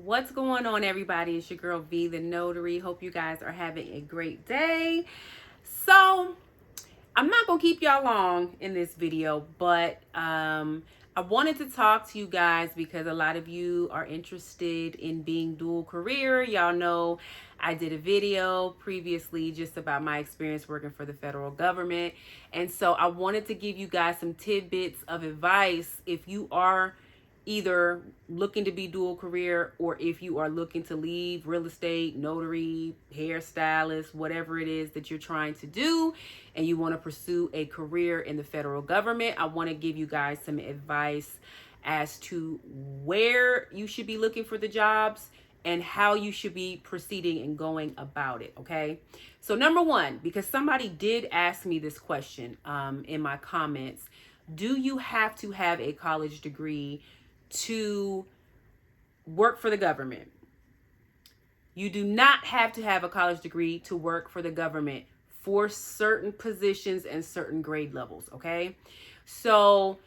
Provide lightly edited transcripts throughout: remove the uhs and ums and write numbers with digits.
What's going on, everybody? It's your girl V, the Notary. Hope you guys are having a great day. So, I'm not going to keep y'all long in this video, but I wanted to talk to you guys because a lot of you are interested in being dual career. Y'all know I did a video previously just about my experience working for the federal government. And so I wanted to give you guys some tidbits of advice if you are either looking to be dual career or if you are looking to leave real estate, notary, hairstylist, whatever it is that you're trying to do and you want to pursue a career in the federal government. I want to give you guys some advice as to where you should be looking for the jobs and how you should be proceeding and going about it. Okay. So number one, because somebody did ask me this question in my comments, do you have to have a college degree to work for the government? You do not have to have a college degree to work for the government for certain positions and certain grade levels, okay? So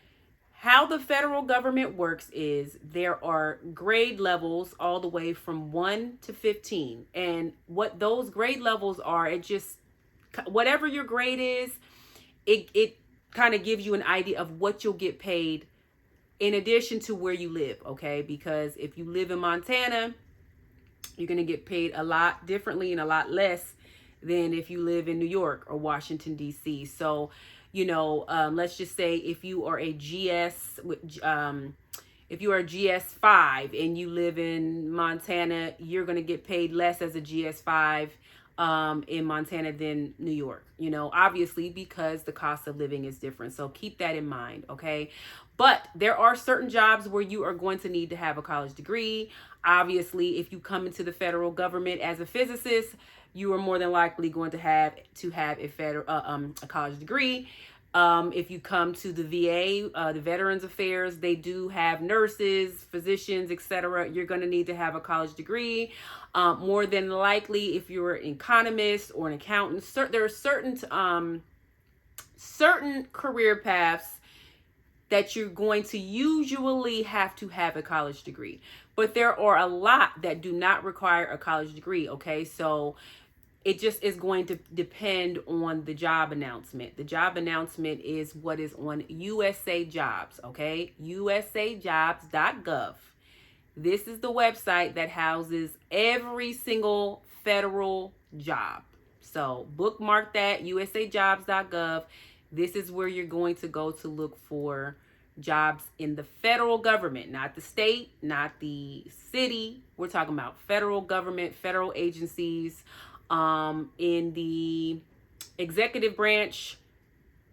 how the federal government works is there are grade levels all the way from 1 to 15. And what those grade levels are, it just, whatever your grade is, it kind of gives you an idea of what you'll get paid in addition to where you live, okay? Because if you live in Montana, you're going to get paid a lot differently and a lot less than if you live in New York or Washington, D.C. So, let's just say if you are a GS5 and you live in Montana, you're going to get paid less as a GS5 in Montana than New York, obviously because the cost of living is different. So keep that in mind, okay? But there are certain jobs where you are going to need to have a college degree. Obviously, if you come into the federal government as a physicist, you are more than likely going to have a college degree. If you come to the VA, the Veterans Affairs, they do have nurses, physicians, etc. You're going to need to have a college degree. More than likely, if you're an economist or an accountant, there are certain career paths that you're going to usually have to have a college degree. But there are a lot that do not require a college degree, okay? So it just is going to depend on the job announcement. The job announcement is what is on USA Jobs, okay? usajobs.gov. This is the website that houses every single federal job. So bookmark that, usajobs.gov. This is where you're going to go to look for jobs in the federal government, not the state, not the city. We're talking about federal government, federal agencies. In the executive branch,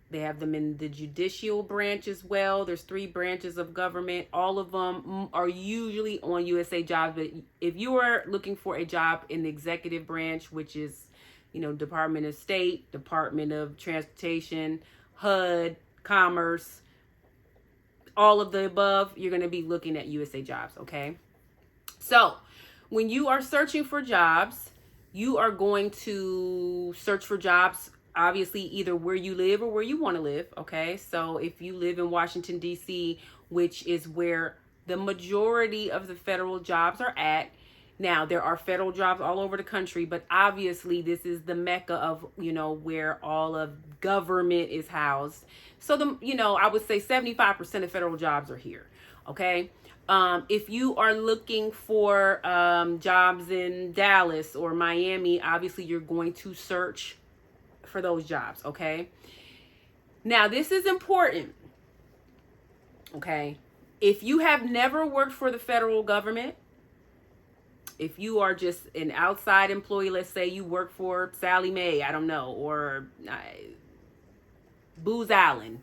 they have them in the judicial branch as well. There's 3 branches of government. All of them are usually on USA Jobs. But if you are looking for a job in the executive branch, which is, Department of State, Department of Transportation, HUD, Commerce, all of the above, you're going to be looking at USA Jobs, okay? So when you are searching for jobs, you are going to search for jobs, obviously, either where you live or where you want to live, okay? So if you live in Washington, D.C., which is where the majority of the federal jobs are at. Now, there are federal jobs all over the country, but obviously this is the mecca of, where all of government is housed. So, I would say 75% of federal jobs are here, okay? If you are looking for jobs in Dallas or Miami, obviously you're going to search for those jobs, okay? Now, this is important, okay? If you have never worked for the federal government, if you are just an outside employee, let's say you work for Sally Mae, I don't know, or Booz Allen,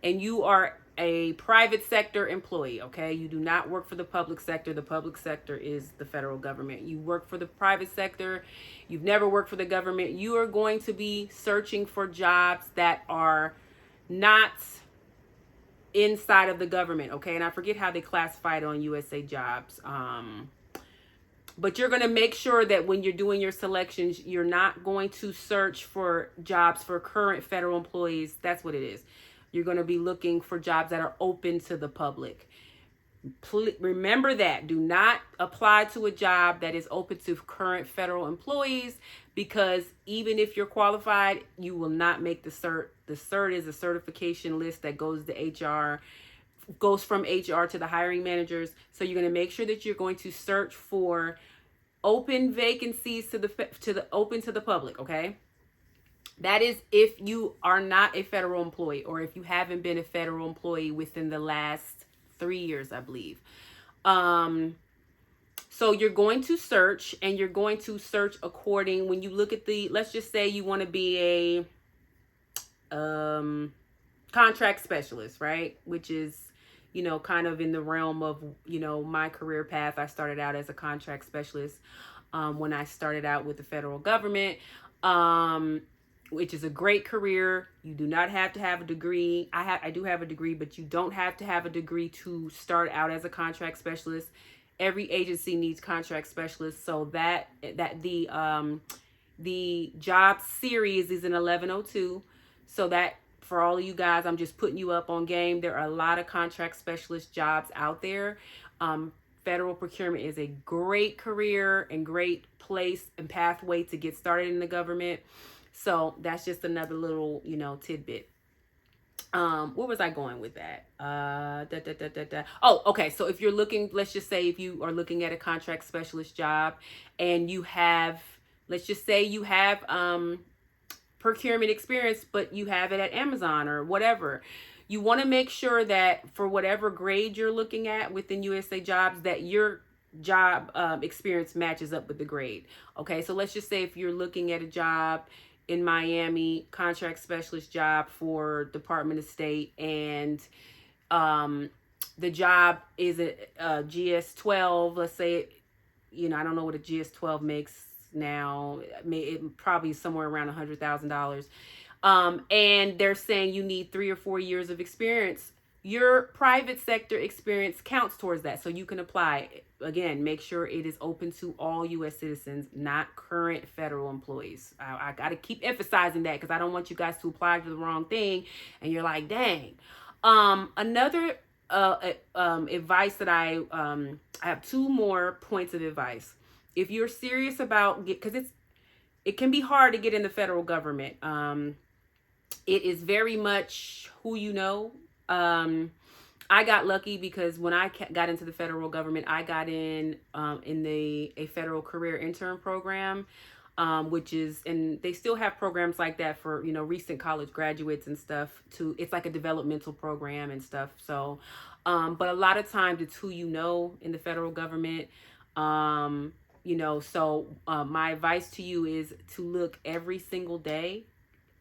and you are a private sector employee, okay? You do not work for the public sector. The public sector is the federal government. You work for the private sector. You've never worked for the government. You are going to be searching for jobs that are not inside of the government, okay? And I forget how they classify it on USA Jobs. But you're going to make sure that when you're doing your selections, you're not going to search for jobs for current federal employees. That's what it is. You're going to be looking for jobs that are open to the public. Remember that. Do not apply to a job that is open to current federal employees, because even if you're qualified, you will not make the cert. The cert is a certification list that goes to HR, goes from HR to the hiring managers. So you're going to make sure that you're going to search for open vacancies to the open to the public, okay? That is if you are not a federal employee, or if you haven't been a federal employee within the last 3 years, I believe. So you're going to search, and you're going to search according, when you look at the, let's just say you want to be a contract specialist, right? Which is, kind of in the realm of, my career path. I started out as a contract specialist when I started out with the federal government, which is a great career. You do not have to have a degree. I do have a degree, but you don't have to have a degree to start out as a contract specialist. Every agency needs contract specialists, so that the job series is in 1102. So that, for all of you guys, I'm just putting you up on game. There are a lot of contract specialist jobs out there. Federal procurement is a great career and great place and pathway to get started in the government. So that's just another little, tidbit. Where was I going with that? Oh, okay. So if you're looking, let's just say if you are looking at a contract specialist job and you have, let's just say you have procurement experience, but you have it at Amazon or whatever. You want to make sure that for whatever grade you're looking at within USA Jobs, that your job experience matches up with the grade. Okay, so let's just say if you're looking at a job in Miami, contract specialist job for Department of State, and the job is a GS-12, let's say, I don't know what a GS-12 makes now. It probably is somewhere around $100,000. And they're saying you need 3 or 4 years of experience. Your private sector experience counts towards that, so you can apply. Again, make sure it is open to all U.S. citizens, not current federal employees. I got to keep emphasizing that, because I don't want you guys to apply for the wrong thing and you're like, dang. Another advice that I have 2 more points of advice. If you're serious about, because it can be hard to get in the federal government. It is very much who you know. I got lucky because when I got into the federal government, I got in a federal career intern program, which is, and they still have programs like that for, recent college graduates and stuff too. It's like a developmental program and stuff. So, but a lot of times it's who you know in the federal government. So my advice to you is to look every single day.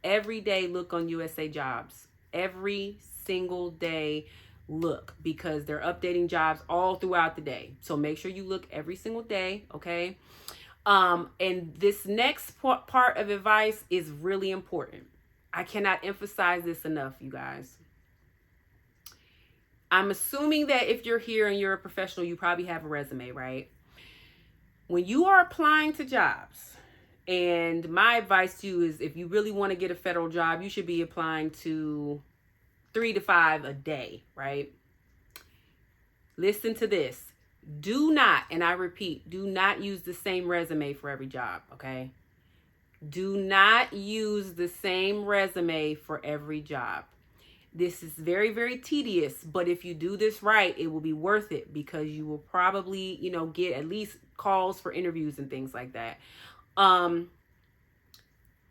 Every day, look on USA Jobs. Every single day, look, because they're updating jobs all throughout the day. So make sure you look every single day, okay? And this next part of advice is really important. I cannot emphasize this enough, you guys. I'm assuming that if you're here and you're a professional, you probably have a resume, right? When you are applying to jobs, and my advice to you is, if you really want to get a federal job, you should be applying to 3 to 5 a day, right? Listen to this. Do not, and I repeat, do not use the same resume for every job, okay? Do not use the same resume for every job. This is very, very tedious, but if you do this right, it will be worth it, because you will probably, get at least calls for interviews and things like that.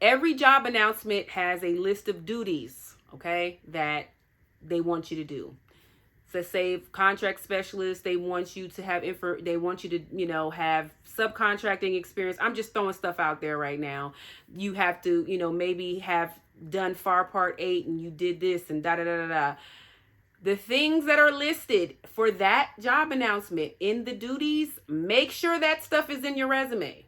Every job announcement has a list of duties, okay, that they want you to do. So say contract specialist, they want you to have they want you to, have subcontracting experience. I'm just throwing stuff out there right now. You have to, maybe have done FAR Part 8 and you did this and da-da-da-da-da. The things that are listed for that job announcement in the duties, make sure that stuff is in your resume.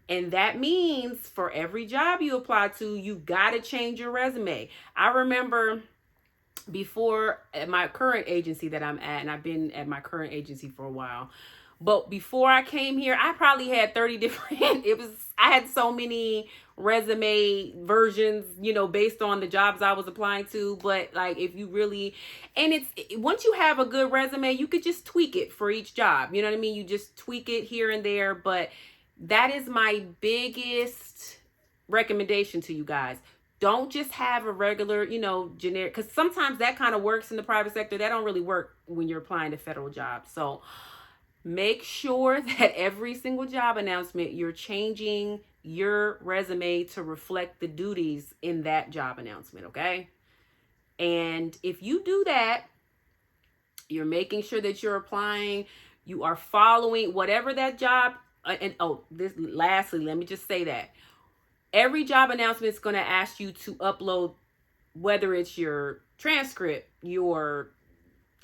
And that means for every job you apply to, you got to change your resume. I remember before, at my current agency that I'm at, and I've been at my current agency for a while, But before I came here, I probably had 30 different, I had so many resume versions, based on the jobs I was applying to. But like, if you really, and once you have a good resume, you could just tweak it for each job. You know what I mean? You just tweak it here and there. But that is my biggest recommendation to you guys. Don't just have a regular, generic, because sometimes that kind of works in the private sector. That don't really work when you're applying to federal jobs. So make sure that every single job announcement, you're changing your resume to reflect the duties in that job announcement, okay? And if you do that, you're making sure that you're applying, you are following whatever that job, lastly, let me just say that every job announcement is going to ask you to upload, whether it's your transcript,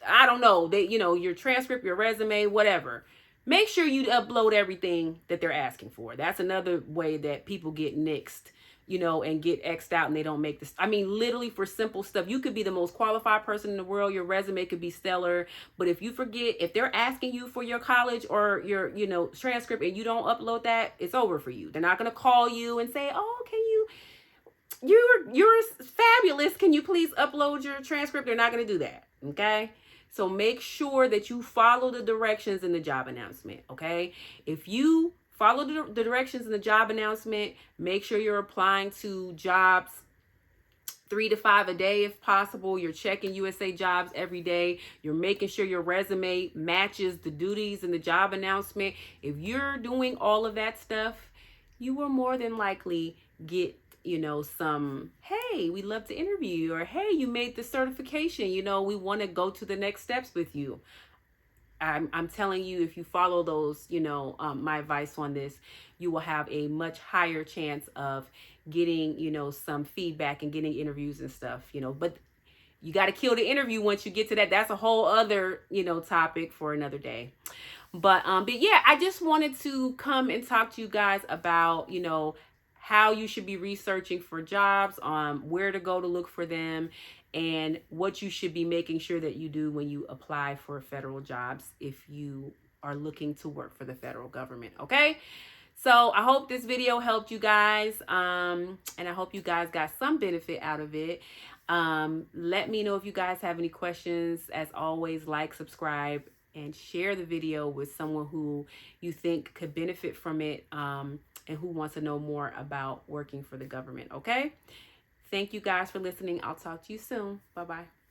I don't know, your transcript, your resume, whatever. Make sure you upload everything that they're asking for. That's another way that people get nixed, and get X'd out and they don't make this. I mean, literally for simple stuff, you could be the most qualified person in the world. Your resume could be stellar. But if you forget, if they're asking you for your college or your, transcript and you don't upload that, it's over for you. They're not going to call you and say, oh, you're fabulous. Can you please upload your transcript? They're not going to do that. Okay. So make sure that you follow the directions in the job announcement, okay? If you follow the directions in the job announcement, make sure you're applying to jobs 3 to 5 a day if possible. You're checking USA Jobs every day. You're making sure your resume matches the duties in the job announcement. If you're doing all of that stuff, you will more than likely get some, hey, we love to interview you, or hey, you made the certification, we want to go to the next steps with you. I'm telling you, if you follow those, my advice on this, you will have a much higher chance of getting, some feedback and getting interviews and stuff, but you got to kill the interview once you get to that. That's a whole other, topic for another day. But yeah, I just wanted to come and talk to you guys about, how you should be researching for jobs, where to go to look for them, and what you should be making sure that you do when you apply for federal jobs if you are looking to work for the federal government, okay? So I hope this video helped you guys, and I hope you guys got some benefit out of it. Let me know if you guys have any questions. As always, like, subscribe, and share the video with someone who you think could benefit from it, and who wants to know more about working for the government, okay? Thank you guys for listening. I'll talk to you soon. Bye-bye.